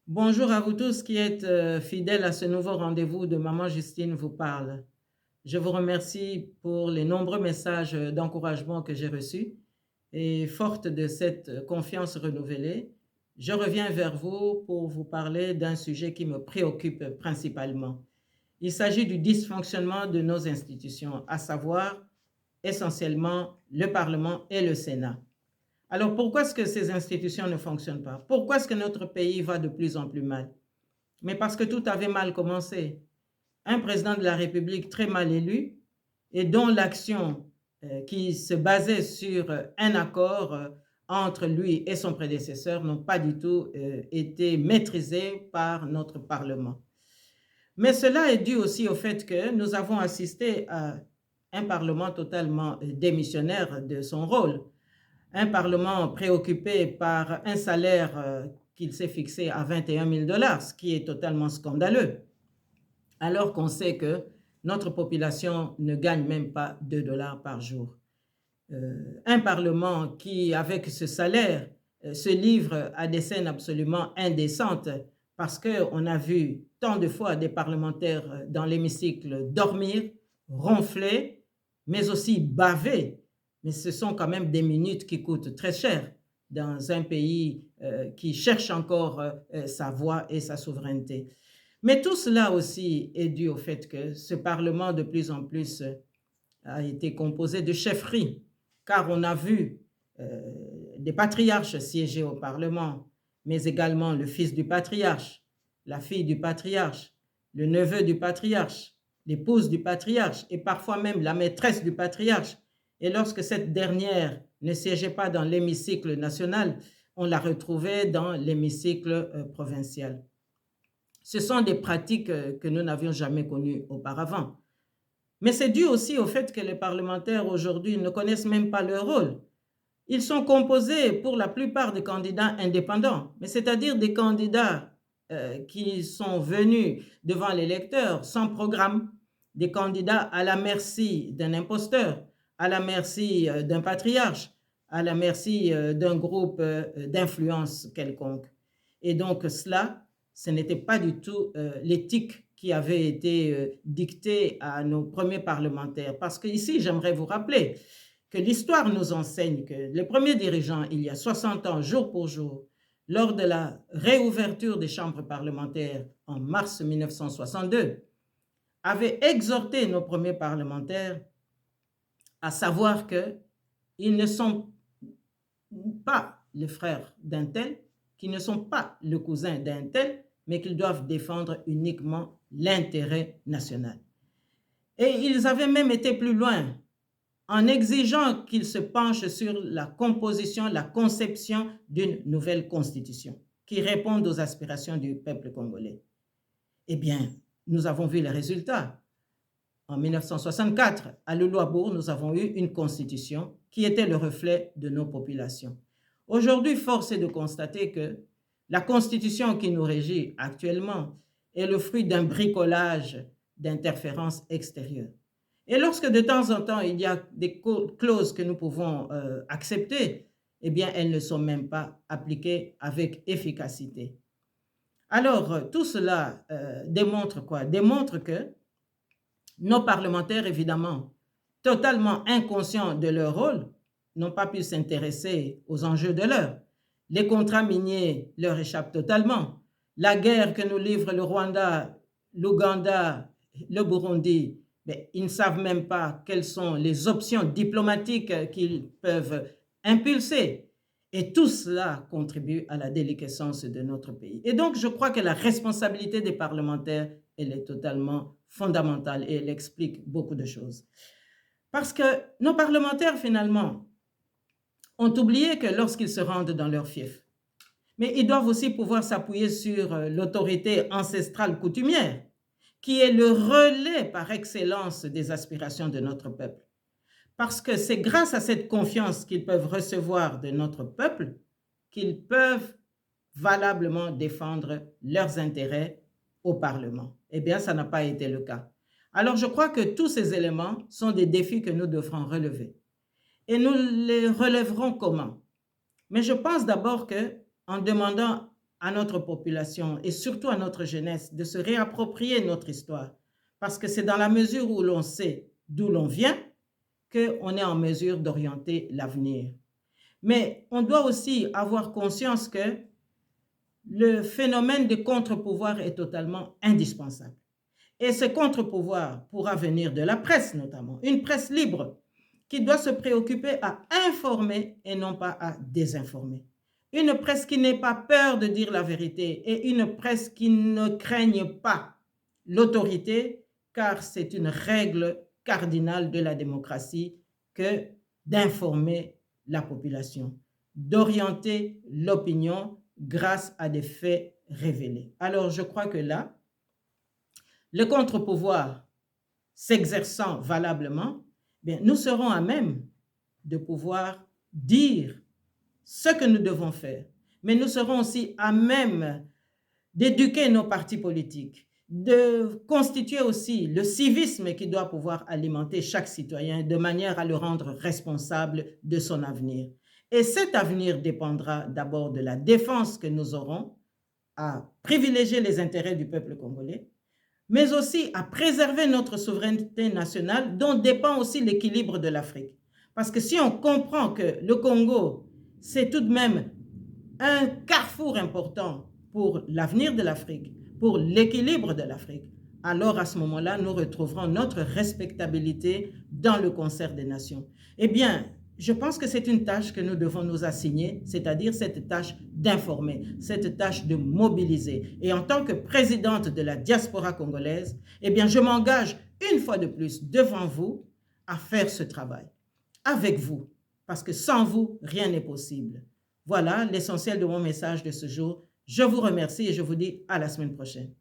Bonjour à vous tous qui êtes fidèles à ce nouveau rendez-vous de Maman Justine vous parle. Je vous remercie pour les nombreux messages d'encouragement que j'ai reçus et forte de cette confiance renouvelée, je reviens vers vous pour vous parler d'un sujet qui me préoccupe principalement. Il s'agit du dysfonctionnement de nos institutions, à savoir essentiellement le Parlement et le Sénat. Alors pourquoi est-ce que ces institutions ne fonctionnent pas? Pourquoi est-ce que notre pays va de plus en plus mal? Mais parce que tout avait mal commencé. Un président de la République très mal élu et dont l'action qui se basait sur un accord entre lui et son prédécesseur n'ont pas du tout été maîtrisées par notre Parlement. Mais cela est dû aussi au fait que nous avons assisté à un Parlement totalement démissionnaire de son rôle, un Parlement préoccupé par un salaire qu'il s'est fixé à 21 000 dollars, ce qui est totalement scandaleux, alors qu'on sait que notre population ne gagne même pas 2 dollars par jour. Un Parlement qui, avec ce salaire, se livre à des scènes absolument indécentes parce qu'on a vu tant de fois des parlementaires dans l'hémicycle dormir, ronfler, mais aussi baver. Mais ce sont quand même des minutes qui coûtent très cher dans un pays qui cherche encore sa voix et sa souveraineté. Mais tout cela aussi est dû au fait que ce Parlement de plus en plus a été composé de chefferies, car on a vu des patriarches siéger au Parlement, mais également le fils du patriarche, la fille du patriarche, le neveu du patriarche, l'épouse du patriarche et parfois même la maîtresse du patriarche. Et lorsque cette dernière ne siégeait pas dans l'hémicycle national, on la retrouvait dans l'hémicycle provincial. Ce sont des pratiques que nous n'avions jamais connues auparavant. Mais c'est dû aussi au fait que les parlementaires aujourd'hui ne connaissent même pas leur rôle. Ils sont composés pour la plupart de candidats indépendants, mais c'est-à-dire des candidats qui sont venus devant l'électeur sans programme, des candidats à la merci d'un imposteur, à la merci d'un patriarche, à la merci d'un groupe d'influence quelconque. Et donc cela, ce n'était pas du tout l'éthique qui avait été dictée à nos premiers parlementaires. Parce qu'ici, j'aimerais vous rappeler que l'histoire nous enseigne que les premiers dirigeants, il y a 60 ans, jour pour jour, lors de la réouverture des chambres parlementaires en mars 1962, avaient exhorté nos premiers parlementaires à savoir qu'ils ne sont pas les frères d'un tel, qui ne sont pas le cousin d'un tel, mais qu'ils doivent défendre uniquement l'intérêt national. Et ils avaient même été plus loin en exigeant qu'il se penche sur la composition, la conception d'une nouvelle constitution qui réponde aux aspirations du peuple congolais. Eh bien, nous avons vu les résultats. En 1964, à Louloabourg, nous avons eu une constitution qui était le reflet de nos populations. Aujourd'hui, force est de constater que la constitution qui nous régit actuellement est le fruit d'un bricolage d'interférences extérieures. Et lorsque de temps en temps, il y a des clauses que nous pouvons accepter, eh bien, elles ne sont même pas appliquées avec efficacité. Alors, tout cela démontre quoi? Démontre que nos parlementaires, évidemment, totalement inconscients de leur rôle, n'ont pas pu s'intéresser aux enjeux de l'heure. Les contrats miniers leur échappent totalement. La guerre que nous livre le Rwanda, l'Ouganda, le Burundi, mais ils ne savent même pas quelles sont les options diplomatiques qu'ils peuvent impulser. Et tout cela contribue à la déliquescence de notre pays. Et donc, je crois que la responsabilité des parlementaires, elle est totalement fondamentale et elle explique beaucoup de choses. Parce que nos parlementaires, finalement, ont oublié que lorsqu'ils se rendent dans leur fief, mais ils doivent aussi pouvoir s'appuyer sur l'autorité ancestrale coutumière, qui est le relais par excellence des aspirations de notre peuple. Parce que c'est grâce à cette confiance qu'ils peuvent recevoir de notre peuple qu'ils peuvent valablement défendre leurs intérêts au Parlement. Eh bien, ça n'a pas été le cas. Alors, je crois que tous ces éléments sont des défis que nous devrons relever. Et nous les relèverons comment? Mais je pense d'abord qu'en demandant à notre population et surtout à notre jeunesse de se réapproprier notre histoire. Parce que c'est dans la mesure où l'on sait d'où l'on vient qu'on est en mesure d'orienter l'avenir. Mais on doit aussi avoir conscience que le phénomène de contre-pouvoir est totalement indispensable. Et ce contre-pouvoir pourra venir de la presse notamment, une presse libre qui doit se préoccuper à informer et non pas à désinformer. Une presse qui n'ait pas peur de dire la vérité et une presse qui ne craigne pas l'autorité, car c'est une règle cardinale de la démocratie que d'informer la population, d'orienter l'opinion grâce à des faits révélés. Alors je crois que là, le contre-pouvoir s'exerçant valablement, bien, nous serons à même de pouvoir dire ce que nous devons faire. Mais nous serons aussi à même d'éduquer nos partis politiques, de constituer aussi le civisme qui doit pouvoir alimenter chaque citoyen de manière à le rendre responsable de son avenir. Et cet avenir dépendra d'abord de la défense que nous aurons à privilégier les intérêts du peuple congolais, mais aussi à préserver notre souveraineté nationale dont dépend aussi l'équilibre de l'Afrique. Parce que si on comprend que le Congo, c'est tout de même un carrefour important pour l'avenir de l'Afrique, pour l'équilibre de l'Afrique, alors à ce moment-là, nous retrouverons notre respectabilité dans le concert des nations. Eh bien, je pense que c'est une tâche que nous devons nous assigner, c'est-à-dire cette tâche d'informer, cette tâche de mobiliser. Et en tant que présidente de la diaspora congolaise, eh bien, je m'engage une fois de plus devant vous à faire ce travail, avec vous, parce que sans vous, rien n'est possible. Voilà l'essentiel de mon message de ce jour. Je vous remercie et je vous dis à la semaine prochaine.